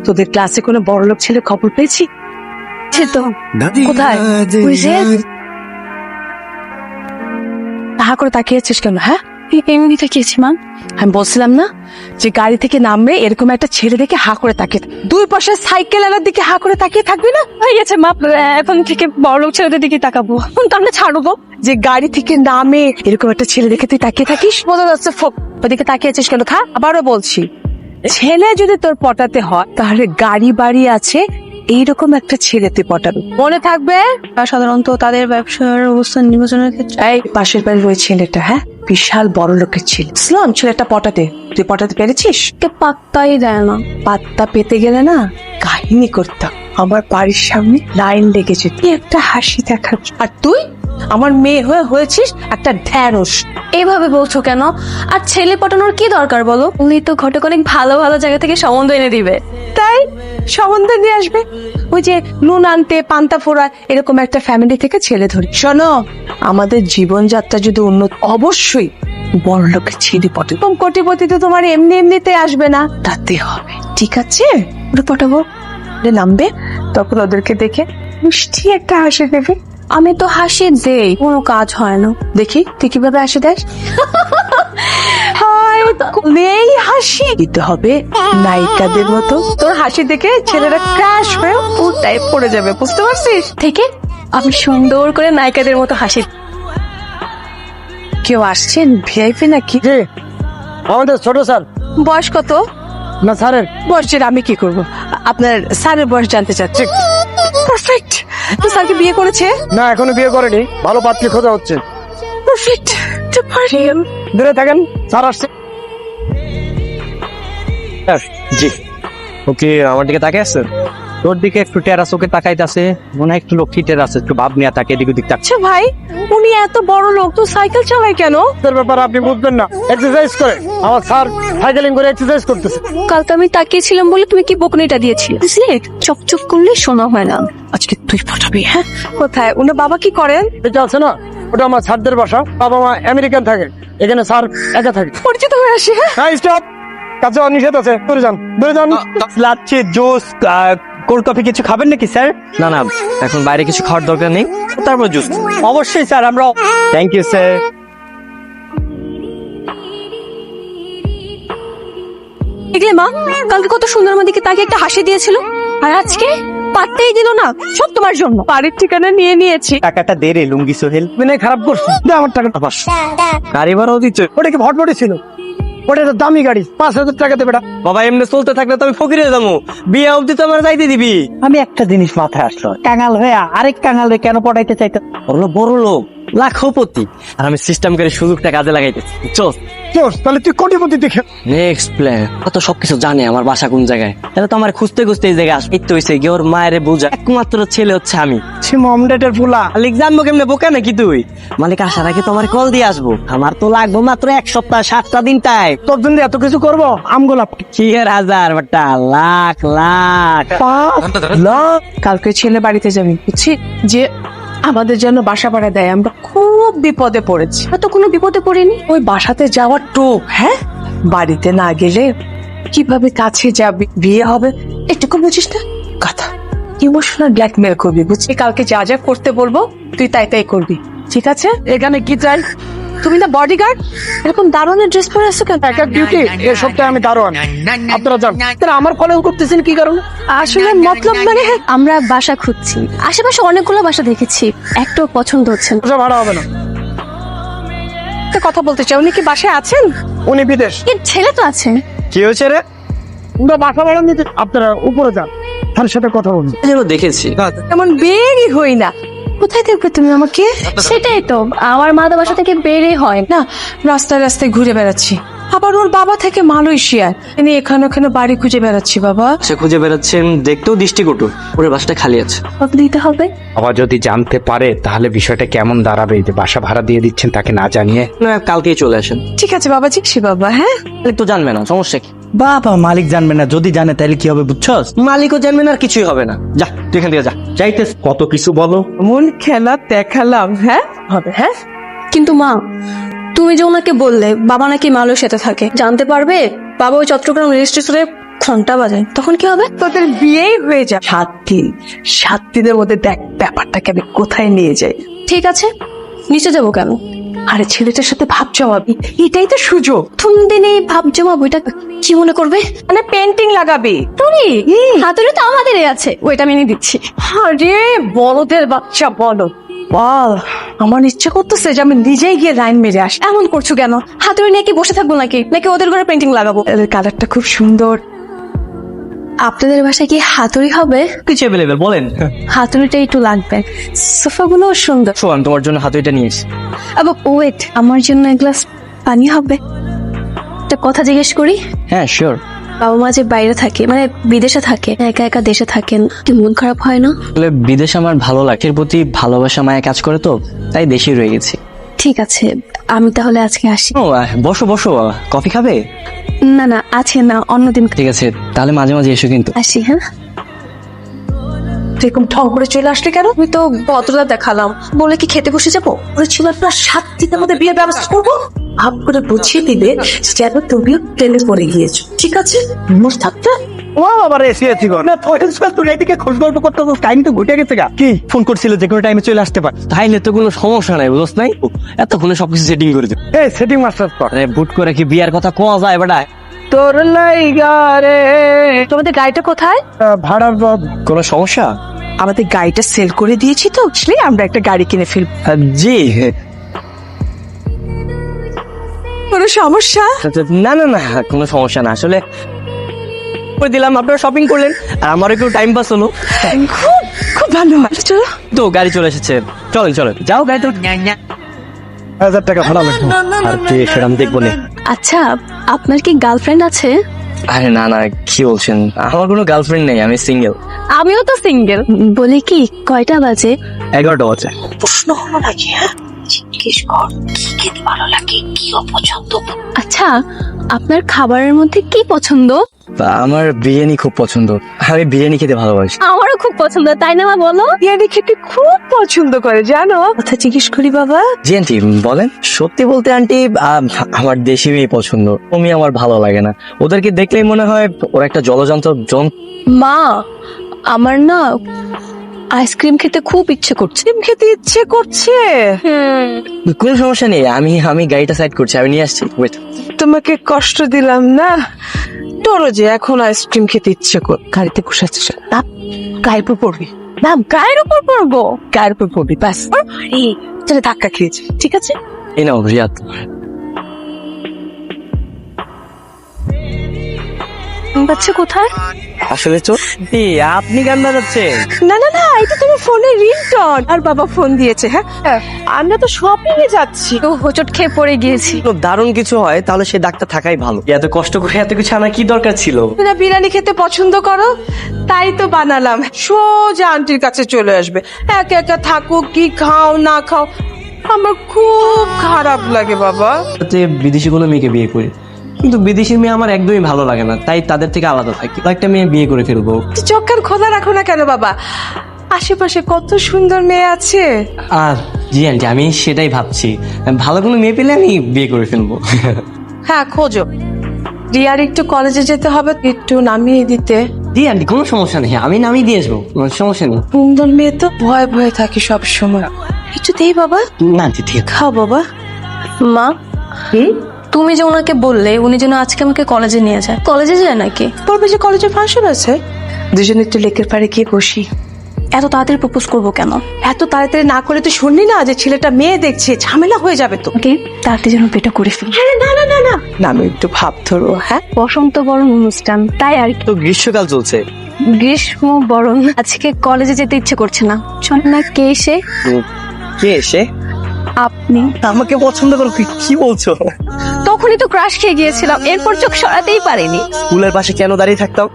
তোদের ক্লাসে কোনো বড়লোক ছেলে খবর পেয়েছি? তো কোথায়? তাহা করে তাকিয়েছিস কেন? হ্যাঁ, এমনি তাকিয়েছি মা। আমি বলছিলাম না যে গাড়ি থেকে নামবে এরকম একটা ছেলে দেখে হা করে তাকিয়ে, দুই পাশে সাইকেল আলার দিকে হা করে তাকিয়ে থাকবি না? হয়ে গেছে মা, এখন থেকে বড়লোক ছেলেদের দিকে তাকাবো। তাহলে ছাড়বো। যে গাড়ি থেকে নামে এরকম একটা ছেলে দেখে তুই তাকিয়ে থাকিস, বোঝা যাচ্ছে ফোক। ওদিকে তাকিয়েছিস কেন? খা। আবারও বলছি, ছেলে যদি তোর পটাতে হয় তাহলে গাড়ি বাড়ি আছে এইরকম একটা ছেলে তুই পটাবি, মনে থাকবে। সাধারণত তাদের ব্যবসার অবস্থান নির্বাচনের ক্ষেত্রে এই পাশের বাড়ির ওই ছেলেটা, হ্যাঁ, বিশাল বড় লোকের ছিল, ইসলাম ছেলেটা পটাতে, তুই পটাতে পেরেছিস? পাত্তাই দেয় না। পাত্তা পেতে গেলে না কাহিনী করতাম। আমার বাড়ির সামনে লাইন লেগেছে, তুই একটা হাসি দেখাচ্ছ, আর তুই আমার মেয়ে হয়েছিস একটা ঢ্যাঁড়স। এইভাবে বলছো কেন? আর ছেলে পটানোর কি দরকার বলো? উনি তো ঘটক অনেক ভালো ভালো জায়গা থেকে সম্বন্ধ এনে দিবে। তাই সম্বন্ধ নিয়ে আসবে, ওই যে নুন আনতে পান্তা ফোড়া এরকম একটা ফ্যামিলি থেকে ছেলে ধরি। শোনো, আমাদের জীবনযাত্রা যদি উন্নত, অবশ্যই বড় লোকের ছেলে পটে। কম কোটিপতি তো তোমার এমনি এমনিতে আসবে না, তাতে হবে। ঠিক আছে, ওরা পটাবো, নামবে, তখন ওদেরকে দেখে মিষ্টি একটা হাসি দেবে। আমি তো হাসি দেই, কোনো কাজ হয় না। দেখি তুই কিভাবে হাসি দেয়। নেই হাসি দিতে হবে নায়িকাদের মতো, তোর হাসি দেখে ছেলেরা ক্র্যাশ হয়ে পুরোটাই পড়ে যাবে, বুঝতে পারছিস? থেকে আমি সুন্দর করে নায়িকাদের মতো হাসি। কেউ আসছেন ভিআইপি নাকি? জি, আমাদের ছোট স্যার। বয়স কত? না স্যারের বয়সের আমি কি করব? আপনার স্যারের বয়স জানতে চাচ্ছি। পারফেক্ট। তো স্যারকে বিয়ে করেছে? না, এখনো বিয়ে করেনি, ভালো পাত্রী খোঁজা হচ্ছে। পারফেক্ট। তো পারি দূরে থাকেন, স্যার আসছে। জি, ওকে আমার দিকে তাকিয়ে আছে, তোর দিকে একটু টেরা চোখে তাকাইতেছে, মনে হয় একটু লক্ষ্মী টেরাস, একটু ভাব নিয়ে তাকে এদিক ওদিক তাকছে। আচ্ছা ভাই, উনি এত বড় লোক তো সাইকেল চালায় কেন? এর ব্যাপারে আপনি বুঝবেন না, এক্সারসাইজ করে। আমার স্যার সাইকেলিং করে এক্সারসাইজ করতেছে। কালকে আমি তাকিয়েছিলাম বলে তুমি কি বকনিটা দিয়েছিলে, বুঝলে? চপচপ করলে শোনা হয় না। আজকে তুই পটাবি, হ্যাঁ? কোথায়? উনার বাবা কি করেন? এটা আছে না, ওটা আমার স্যারদের বাসা। বাবা মা আমেরিকান থাকে, এখানে স্যার একা থাকে। পরিচিত হয়ে আসি। হ্যাঁ, হ্যাঁ স্টপ, কাছে নিষেধ আছে, দূরে যান, দূরে যান। লাচ্ছি, জুস, কোল্ড কফি কিছু খাবেন নাকি স্যার? না না, এখন বাইরে কিছু খাওয়ার দরকার নেই, তারপর জুস। অবশ্যই স্যার, আমরা। Thank you sir. দেখলে মা, কালকে কত সুন্দর আমার দিকে তাকিয়ে একটা হাসি দিয়েছিল, আর আজকে পাত্তাই দিল না। সব তোমার জন্য। বাড়ির ঠিকানা নিয়ে নিয়েছি। টাকাটা দে রে লুঙ্গি সোহেল। বিনয় খারাপ করছে, দে আমার টাকাটা। গাড়ি ভাড়াও দিচ্ছে। ওটা কি ভটভটি ছিল? ওটা একটা দামি গাড়ি, 5,000 টাকা দেবে। বাবা এমনি চলতে থাকলে তো আমি ফকিরে যাবো, বিয়ে অবধি তো আমার যাইতে দিবি। আমি একটা জিনিস মাথায় আসলো, কাঙাল হয়ে আরেক কাঙালে কেন পড়াইতে চাইতো? ওগুলো বড় লোক, লাখপতি, আর আমি সিস্টেম করে সুযোগটা কাজে লাগাইতেছি। চল তাহলে তুই কোটিপতি দেখে। Next plan. কত সবকিছু জানে আমার বাসা কোন জায়গায়, তাহলে তো আমার খুঁজতে খুঁজতে এই জায়গায় আসবে। এই তো হয়েছে গিয়ে ওর মায়ের বোঝা, একমাত্র ছেলে হচ্ছে আমি। সে মমডেটের ফুলা। মালিক জানবো কেমনে, বোকা নাকি তুই? মালিক আসার আগে তোমার কল দিয়ে আসবো। আমার তো লাগবো মাত্র 1 সপ্তাহ, 7টা দিন টাইম। তোর জন্য এত কিছু করবো? আমগোলাপ কি এর হাজার বাটা, লাখ লাখ। কালকে ছেলে বাড়িতে যাবি, বুঝছি যে আমাদের জন্য বাসা ভাড়া দেয়। আমরা খুব বিপদে পড়েছি। তো কোনো বিপদে পড়িনি। ওই বাসাতে যাওয়ার টোপ, হ্যাঁ, বাড়িতে না গেলে কিভাবে কাছে যাবি, বিয়ে হবে এটুকু বুঝিস না? কথা ইমোশনাল ব্ল্যাকমেল করবি, বুঝছি? কালকে যা যা করতে বলবো তুই তাই তাই করবি, ঠিক আছে? এখানে কি চাই? তুমি না বডিগার্ড, এরকম দারুণের ড্রেস পরে আসছো কেন? একা ডিউটি, এই সপ্তাহে আমি দারোয়ান। আপনারা যান। তাহলে আমার কলেজ করতেছেন কি কারণে? আসলে মতলব মানে আমরা বাসা খুঁজছি, আশেপাশে অনেকগুলো বাসা দেখেছি, একটাও পছন্দ হচ্ছে না। বাসা ভাড়া হবে না। একটা কথা বলতে চাই, উনি কি বাসায় আছেন? উনি বিদেশ। এর ছেলে তো আছে। কি হয়েছে রে? আমরা বাসা ভাড়া নিতে, আপনারা উপরে যান, তার সাথে কথা বলুন। দেখেছি এমন বেরই হই না। কোথায় দেখবে তুমি আমাকে? সেটাই তো, আমার মা তো বাসা থেকে বেরই হয় না, রাস্তায় রাস্তায় ঘুরে বেড়াচ্ছি। আবার ওর বাবা থেকে মালয়েশিয়ায় এনে এখানে ওখানে বাড়ি খুঁজে বেড়াচ্ছি। বাবা সে খুঁজে বেড়াচ্ছেন, দেখতেও দৃষ্টিকটু। ওর বাসাটা খালি আছে, দিতে হবে। বাবা যদি জানতে পারে তাহলে বিষয়টা কেমন দাঁড়াবে, যে বাসা ভাড়া দিয়ে দিচ্ছেন তাকে না জানিয়ে। না কালকেই চলে আসেন। ঠিক আছে বাবা, জিজ্ঞেসি বাবা। হ্যাঁ, মালিক তো জানবে না, সমস্যা কি? বাবা মালিক জানবে না, যদি জানে তাহলে কি হবে বুঝছস? মালিকও জানবে না, আর কিছুই হবে না। যা তুই এখান থেকে যা। চাইতে কত কিছু বলো। মন খেলা দেখালাম, হ্যাঁ হবে। হ্যাঁ, কিন্তু মা, তুমি যে ওনাকে বললে বাবা নাকি মালয়েশিয়াতে থাকে, জানতে পারবে বাবা ওই চট্টগ্রাম রেজিস্ট্রেশনে ঘন্টা বাজে, তখন কি হবে? তোদের বিয়েই হয়ে যায় 7 দিন। 7 দিনের মধ্যে দেখ ব্যাপারটাকে আমি কোথায় নিয়ে যাই। ঠিক আছে, নিচে যাবো কেন? আরে ছেলেটার সাথে ভাব জমাবি, এটাই তো সুযোগ। প্রথম দিনে ভাব জমাবো, এটা কি মনে করবে? মানে পেন্টিং লাগাবি। টনি, হাতুড়ি তো আমাদেরই আছে, ওইটা আমি এনে দিচ্ছি। আরে বড়দের বাচ্চা বলো, বল। আমার ইচ্ছে করতেছে যে আমি নিজেই গিয়ে লাইন মেরে আসি। এমন করছো কেন? হাতুড়ি নিয়ে কি বসে থাকবো নাকি? নাকি ওদের ঘরে পেন্টিং লাগাবো? এদের কালারটা খুব সুন্দর। আপনাদের বাসায় কি হাতুড়ি হবে? কিছু অ্যাভেলেবেল বলেন। হাতুড়িটা একটু লাগবে, সোফাগুলো সুন্দর। শোন, তোমার জন্য হাতুড়িটা নিয়েছি। আবার ওয়েট, আমার জন্য এক গ্লাস পানি হবে? একটা কথা জিজ্ঞেস করি, হ্যাঁ শিওর। বাবা মা যে বাইরে থাকে, মানে বিদেশে থাকে, একা একা দেশে থাকেন, কি মন খারাপ হয় না? আসলে বিদেশে আমার ভালো লাগে, এর প্রতি ভালোবাসা মায়া কাজ করে, তো তাই দেশেই রয়ে গেছি। ঠিক আছে, আমি তাহলে আজকে আসি। ও বসো বসো, কফি খাবে? না না, আছে না, অন্যদিন ঠিক আছে, তাহলে মাঝে মাঝে এসো কিন্তু। আসি। হ্যাঁ, এরকম ঠং করে চলে আসলে কেন? আমি তো ভদ্রতা দেখালাম বলে কি খেতে বসে যাবো? ওই ছেলেটা 7 দিনের মধ্যে বিয়ের ব্যবস্থা করবো। ভাব করে বুঝিয়ে দিবে যেন তুমিও প্রেমে পড়ে গিয়েছো, ঠিক আছে? মোর থাকতে ও আবার এসিয়েছি গো না, তুই এদিকে খোঁজ গল্প করতে টাইম তো ঘুটে গেছে গা। কি ফোন করছিল যে কোনো টাইমে চলে আসতে পার, তাইলে তো কোনো সমস্যা নাই, বুঝছ নাই? এতক্ষণে সবকিছু সেটিং করে দেব। এই সেটিং মাস্টার কর। আরে বুট করে কি বিয়ার কথা কোয়া যায় বেটা? তোর লাইগা রে। তোমাদের গাড়িটা কোথায়? ভাড়ার কোনো সমস্যা? আমাদের গাড়িটা সেল করে দিয়েছি তো, বুঝলি? আমরা একটা গাড়ি কিনে ফেলবো। জি। কোনো সমস্যা? না না না, কোনো সমস্যা না। আসলে করে দিলাম, আপনারা শপিং করলেন আর আমার একটু টাইম পাস হলো। খুব খুব ভালো হয়। চলো। তো গাড়ি চলে এসেছে, চলেন চলেন, যাও গাড়ি তো। 1000 টাকা ভাড়া লাগবে। আর কি সেরকম দেখবো না। আচ্ছা, আপনার কি গার্লফ্রেন্ড আছে? আরে না না, কি বলছেন? আমার কোনো গার্লফ্রেন্ড নেই, আমি সিঙ্গেল। আমিও তো সিঙ্গেল। বলি কি, কয়টা বাজে? 11টা বাজে। প্রশ্ন হলো নাকি? হ্যাঁ, জিজ্ঞেস কর কি খেতে ভালো লাগে, কি অপছন্দ। আচ্ছা, আপনার খাবারের মধ্যে কি পছন্দ? আমার বিরিয়ানি খুব পছন্দ, আমি বিরিয়ানি খেতে ভালোবাসি। আমারও খুব পছন্দ, তাই না মা, বলো? বিরিয়ানি খেতে খুব পছন্দ করে, জানো? কথা জিজ্ঞেস করি বাবা। জি আন্টি বলেন। সত্যি বলতে আন্টি, আমার দেশি মেয়ে পছন্দ, তুমি আমার ভালো লাগে না। ওদেরকে দেখলেই মনে হয় ওরা একটা জলযন্ত্র মা, আমার না আইসক্রিম খেতে খুব ইচ্ছে করছে। ডিম খেতে ইচ্ছে করছে? কোনো সমস্যা নেই, আমি গাড়িটা সাইড করছি, আমি নিয়ে আসছি। ওয়েট। তোমাকে কষ্ট দিলাম না? তোরও যে এখন আইসক্রিম খেতে ইচ্ছে কর, গাড়িতে বসাচ্ছিস না, গায়ের উপর পড়বি। না, গায়ের উপর পড়বো, গায়ের উপর পড়বি, ব্যাস। আরে তাহলে ধাক্কা খেয়েছে, ঠিক আছে? এই নাও রিয়াদ। বাচ্চা কোথায়? আসলে চোর। আপনি গান বাজাচ্ছেন? না না না, এটা তোমার ফোনের রিংটোন। আর বাবা ফোন দিয়েছে। হ্যাঁ, আমরা তো শপিং এ যাচ্ছি। তো হোঁচট খেয়ে পড়ে গিয়েছি। তো দারুণ কিছু হয় তাহলে সে ডাক্তার থাকাই ভালো। এত কষ্ট করে এত কিছু আনার কি দরকার ছিল? তোমরা বিরিয়ানি খেতে পছন্দ করো, তাই তো বানালাম। সোজা আন্টির কাছে চলে আসবে, একা একা থাকো, কি খাও না খাও। আমার খুব খারাপ লাগে বাবা। বিদেশি কোনো মেয়েকে বিয়ে করি, কিন্তু বিদেশি মেয়ে আমার একদমই ভালো লাগে না, তাই তাদের থেকে আলাদা থাকি। একটা মেয়ে বিয়ে করে ফেলবো। চোখ কান খোলা রাখো না কেন বাবা? আশেপাশে কত সুন্দর মেয়ে আছে। আর জি আন্টি, আমি সেটাই ভাবছি, ভালো কোনো মেয়ে পেলে আমি বিয়ে করে ফেলবো। হ্যাঁ, খোঁজো। রিয়ার একটু কলেজে যেতে হবে, একটু নামিয়ে দিতে। জি আন্টি, কোনো সমস্যা নেই, আমি নামিয়ে দিয়ে আসবো, কোনো সমস্যা নেই। সুন্দর মেয়ে তো ভয়ে ভয়ে থাকি সব সময়। একটু দেই বাবা, না আন্টি ঠিক আছে। খাও বাবা। মা, তুমি যে ওনাকে বললে উনি যেন আজকে আমাকে কলেজে নিয়ে যায়, কলেজে যায় নাকি? বলবে যে কলেজে ফাংশন আছে, দুজনে একটু লেকের পাড়ে গিয়ে বসি। এত তাড়াতাড়ি প্রপোজ করবো কেন? এত তাড়াতাড়ি না করে তো শুনলি না যে ছেলেটা মেয়ে দেখছে, ঝামেলা হয়ে যাবে তো। ওকে, তাড়াতাড়ি যেন বিয়েটা করে ফেলি। আরে না না না না না, আমি একটু ভাব ধরবো। হ্যাঁ, বসন্ত বরণ অনুষ্ঠান, তাই আর কি। তো গ্রীষ্মকাল চলছে। গ্রীষ্ম বরণ, আজকে কলেজে যেতে ইচ্ছে করছে না। চল না, কে এসে? কে এসে? আপনি। আমাকে পছন্দ করো? কি বলছো? তখনই তো ক্রাশ খেয়ে গিয়েছিলাম, এরপর চোখ সরাতেই পারিনি। স্কুলের পাশে কেন দাঁড়িয়ে থাকতাম?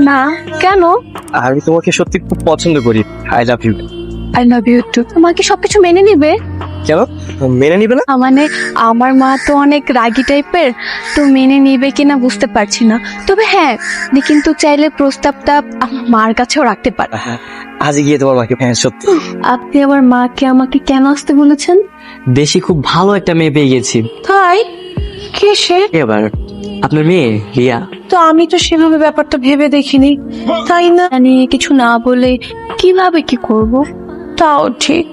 না, কেন? আমি তোমাকে সত্যি খুব পছন্দ করি। I love you. I love you too. তোমাকে সবকিছু মেনে নিবে? কেন মেনে নিবে না? মানে আমার মা তো অনেক রাগী টাইপের, তো মেনে নিবে কিনা বুঝতে পারছি না। তবে হ্যাঁ, উনি কিন্তু চাইলে প্রস্তাবটা আমার মার কাছেও রাখতে পারে। আজ গিয়ে তোমার মাকে। হ্যাঁ সত্যি। আপনি আমার মাকে আমাকে কেন আসতে বলেছেন? দেশি খুব ভালো একটা মেয়ে পেয়ে গেছি। তাই? কে সে? এবার আপনার মেয়ে রিয়া। তো আমি তো সেভাবে ব্যাপারটা ভেবে দেখিনি, তাই না? মানে কিছু না বলে কিভাবে কি করব? তাও ঠিক।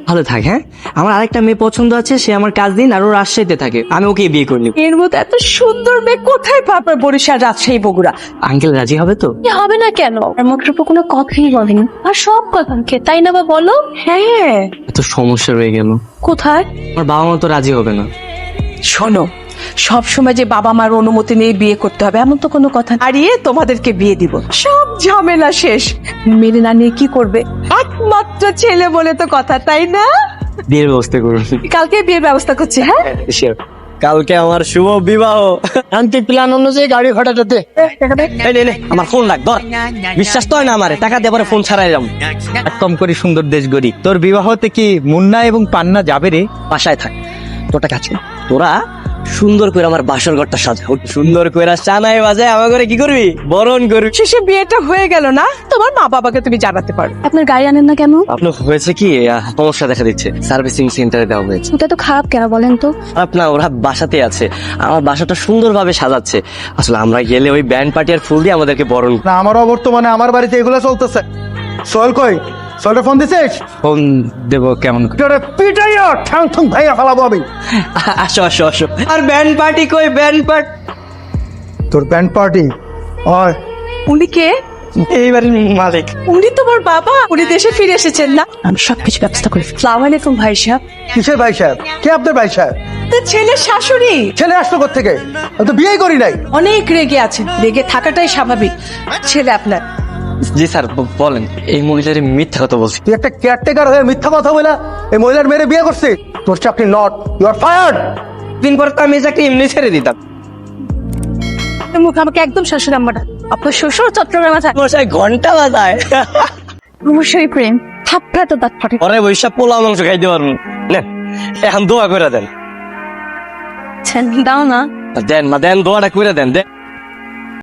ভালো থাক। হ্যাঁ, আমার আরেকটা মেয়ে পছন্দ আছে, সে আমার কাজিন, আর ও রাজশাহীতে থাকে। আমি ওকে বিয়ে করে নিব। এর মধ্যে এত সুন্দর মেয়ে কোথায় পাবে? বরিশাল, রাজশাহী, বগুড়া। আঙ্কেল রাজি হবে তো? কি হবে না কেন? আর মুখের উপর কোনো কথাই বলেনি, আর সব কথাকে তাই না বা বলো? হ্যাঁ, এত সমস্যা রয়ে গেল। কোথায়? আমার বাবা মা তো রাজি হবে না। শোনো, সব সময় যে বাবা মার অনুমতি নিয়ে বিয়ে করতে হবে এমন তো কোনো কথা না। আরিয়ে তোমাদেরকে বিয়ে দিব, সব ঝামেলা শেষ। মেনে না নিয়ে কি করবে? একমাত্র ছেলে বলে তো কথা, তাই না? বিয়ের ব্যবস্থা করুন। কালকে বিয়ের ব্যবস্থা করছি। হ্যাঁ, কালকে আমার শুভ বিবাহ। শান্তি প্ল্যান অনুযায়ী গাড়ি ভাড়াটাতে এই নে, নে, আমার ফোন রাখ, ধর। বিশ্বাস তো হয় না আমারে, টাকা দিয়ে পরে ফোন ছাড়াই যাম। কম করে সুন্দর দেশ গড়ি। তোর বিবাহতে কি মুন্না এবং পান্না যাবে রে? বাসায় থাক, তোরটা কাজ কর। তোরা সুন্দর করে আমার বাসর ঘরটা সাজা, সুন্দর করে চানাই বাজায় আমার ঘরে কি করবি, বরণ করবি। শেষে বিয়েটা হয়ে গেল না? তোমার মা বাবাকে তুমি জানাতে পারো। আপনার গাড়ি আনেন না কেন? আপনার হয়েছে কি, সমস্যা দেখা দিচ্ছে, সার্ভিসিং সেন্টারে দেওয়া হয়েছে। ওটা তো খারাপ কেন বলেন তো? আপনার ওরা বাসাতে আছে, আমার বাসাটা সুন্দরভাবে সাজাচ্ছে। আসলে আমরা গেলে ওই ব্যান্ড পার্টি আর ফুল দিয়ে আমাদেরকে বরণ। না, আমারও বর্তমানে আমার বাড়িতে এগুলো চলতেছে। সোহেল কই? সোহেলের ফোন দিছিস? ফোন দেবো কেমন করে? তোরে পিটাইয়া ঠ্যাং ঠুং ভাইয়া ফেলাবো আমি। আসো আসো আসো। আর ব্যান্ড পার্টি কই? ব্যান্ড পার্টি তোর ব্যান্ড পার্টি হয়? উনি কে? এইবার মালিক। উনি তোমার বাবা? উনি দেশে ফিরে এসেছেন না? আমি সবকিছু ব্যবস্থা করে ফেলছি। আসসালামু আলাইকুম ভাই সাহেব। কিসের ভাই সাহেব? কে আপনার ভাই সাহেব? তো ছেলের শাশুড়ি। ছেলে আসলো কোত্থেকে? আমি তো বিয়েই করি নাই। অনেক রেগে আছেন, রেগে থাকাটাই স্বাভাবিক। ছেলে আপনার। জি স্যার, বলেন। এই মহিলার মিথ্যা কথা বলছি। তুই একটা কেয়ারটেকার হয়ে মিথ্যা কথা বলে এই মহিলার মেয়ের বিয়ে করছিস? তোর চাকরি নট, ইউ আর ফায়ার্ড। দিন পর তো আমি এই চাকরি এমনি ছেড়ে দিতাম। মুখ আমাকে একদম শাশুড়ি আম্মা ডাক। আপনার শ্বশুর চট্টগ্রামে থাকে। মশাই ঘন্টা বাজায়। অবশ্যই প্রেম, থাপড়া তো দাঁত ফাটে। পরে বৈশাখ পোলা মাংস খাইতে পারবো না। এখন দোয়া করে দেন। দাও না। দেন মা, দেন, দোয়াটা করে দেন।